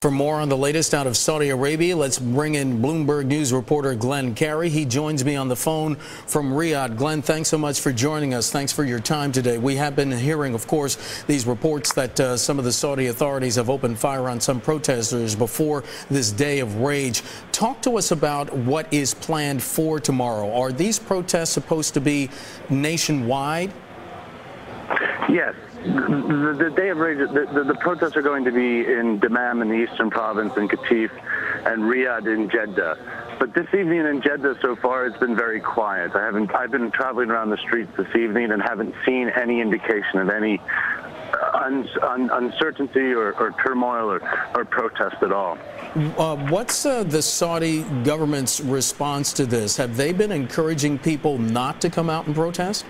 For more on the latest out of Saudi Arabia, let's bring in Bloomberg News reporter Glen Carey. He joins me on the phone from Riyadh. Glen, thanks so much for joining us. Thanks for your time today. We have been hearing, of course, these reports that some of the Saudi authorities have opened fire on some protesters before this day of rage. Talk to us about what is planned for tomorrow. Are these protests supposed to be nationwide? Yes. The day of rage, the protests are going to be in Dammam in the eastern province, in Qatif, and Riyadh in Jeddah. But this evening in Jeddah so far, it's been very quiet. I've been traveling around the streets this evening and haven't seen any indication of any uncertainty or turmoil or protest at all. What's the Saudi government's response to this? Have they been encouraging people not to come out and protest?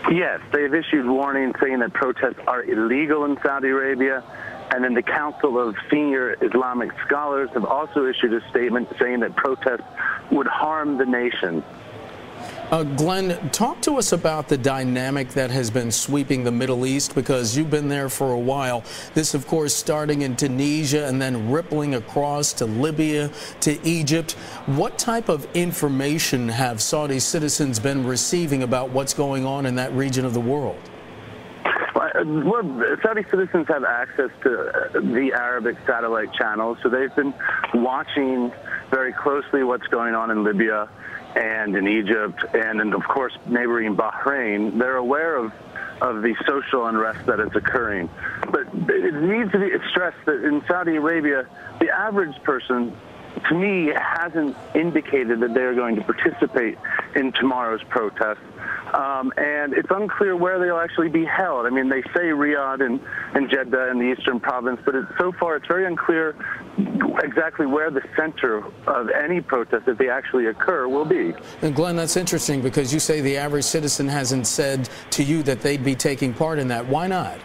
Yes, they've issued warnings saying that protests are illegal in Saudi Arabia, and then the Council of Senior Islamic Scholars have also issued a statement saying that protests would harm the nation. Glen, talk to us about the dynamic that has been sweeping the Middle East, because you've been there for a while. This, of course, starting in Tunisia and then rippling across to Libya, to Egypt. What type of information have Saudi citizens been receiving about what's going on in that region of the world? Well, Saudi citizens have access to the Arabic satellite channels, so they've been watching very closely what's going on in Libya and in Egypt, and of course neighboring Bahrain. They're aware of the social unrest that is occurring. But it needs to be stressed that in Saudi Arabia, the average person, to me, hasn't indicated that they are going to participate in tomorrow's protest. And it's unclear where they'll actually be held. I mean, they say Riyadh and Jeddah in the eastern province, but so far it's very unclear exactly where the center of any protest, if they actually occur, will be. And Glen, that's interesting, because you say the average citizen hasn't said to you that they'd be taking part in that. Why not?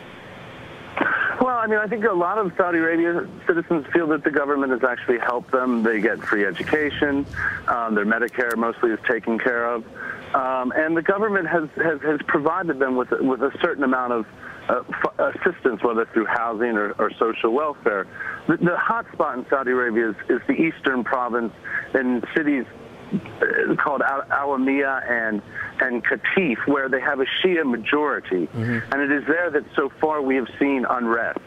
Well, I mean, I think a lot of Saudi Arabia citizens feel that the government has actually helped them. They get free education. Their Medicare mostly is taken care of. And the government has provided them with a certain amount of assistance, whether through housing or social welfare. The hot spot in Saudi Arabia is the eastern province in cities called Awamiya and Qatif, where they have a Shia majority. And it is there that so far we have seen unrest.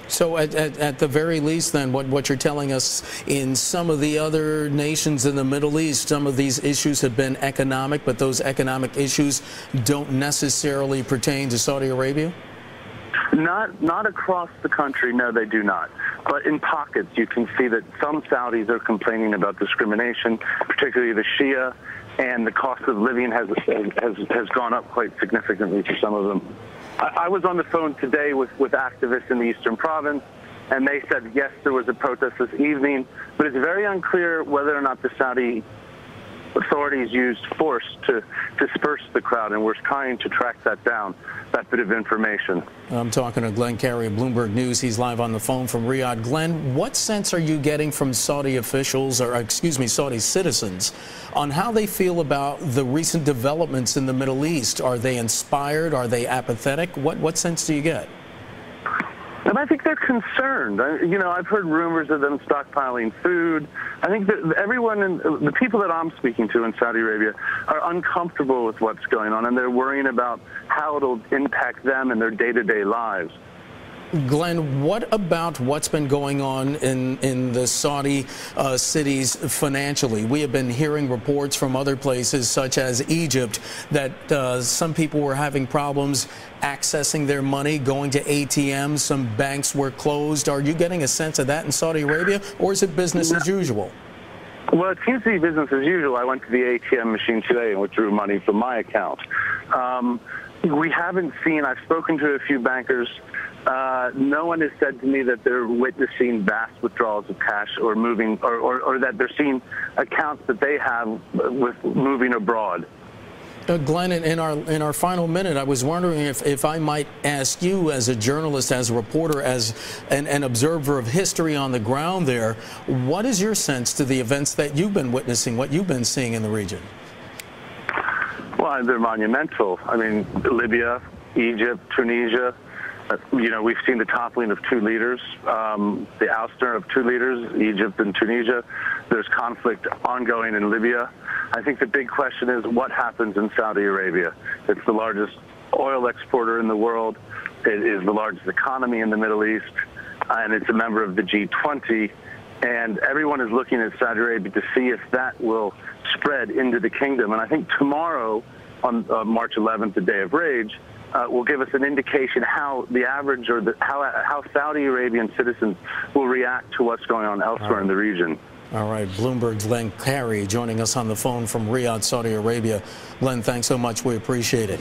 So at the very least, then, what you're telling us, in some of the other nations in the Middle East, some of these issues have been economic, but those economic issues don't necessarily pertain to Saudi Arabia? Not across the country, no, they do not. But in pockets, you can see that some Saudis are complaining about discrimination, particularly the Shia, and the cost of living has gone up quite significantly for some of them. I was on the phone today with activists in the eastern province, and they said, yes, there was a protest this evening, but it's very unclear whether or not the Saudi authorities used force to disperse the crowd, and we're trying to track that down, that bit of information. I'm talking to Glen Carey of Bloomberg News. He's live on the phone from Riyadh. Glen, what sense are you getting from Saudi officials, or excuse me, Saudi citizens, on how they feel about the recent developments in the Middle East? Are they inspired? Are they apathetic? What sense do you get? And I think they're concerned. You know, I've heard rumors of them stockpiling food. I think that everyone, the people that I'm speaking to in Saudi Arabia, are uncomfortable with what's going on, and they're worrying about how it'll impact them and their day-to-day lives. Glen, what about what's been going on in the Saudi cities financially? We have been hearing reports from other places, such as Egypt, that some people were having problems accessing their money, going to ATMs. Some banks were closed. Are you getting a sense of that in Saudi Arabia, or is it business as usual? Well, it seems to be business as usual. I went to the ATM machine today and withdrew money from my account. We haven't seen, I've spoken to a few bankers. No one has said to me that they're witnessing vast withdrawals of cash or moving, or that they're seeing accounts that they have with moving abroad. Glen, in our final minute, I was wondering if I might ask you, as a journalist, as a reporter, as an observer of history on the ground there, what is your sense to the events that you've been witnessing, what you've been seeing in the region? Well, they're monumental. I mean, Libya, Egypt, Tunisia, We've seen the toppling of two leaders, the ouster of two leaders, Egypt and Tunisia. There's conflict ongoing in Libya. I think the big question is what happens in Saudi Arabia. It's the largest oil exporter in the world. It is the largest economy in the Middle East, and it's a member of the G20. And everyone is looking at Saudi Arabia to see if that will spread into the kingdom. And I think tomorrow, on March 11th, the Day of Rage, will give us an indication how the average or how Saudi Arabian citizens will react to what's going on elsewhere in the region. All right, Bloomberg's Glen Carey joining us on the phone from Riyadh, Saudi Arabia. Glenn, thanks so much. We appreciate it.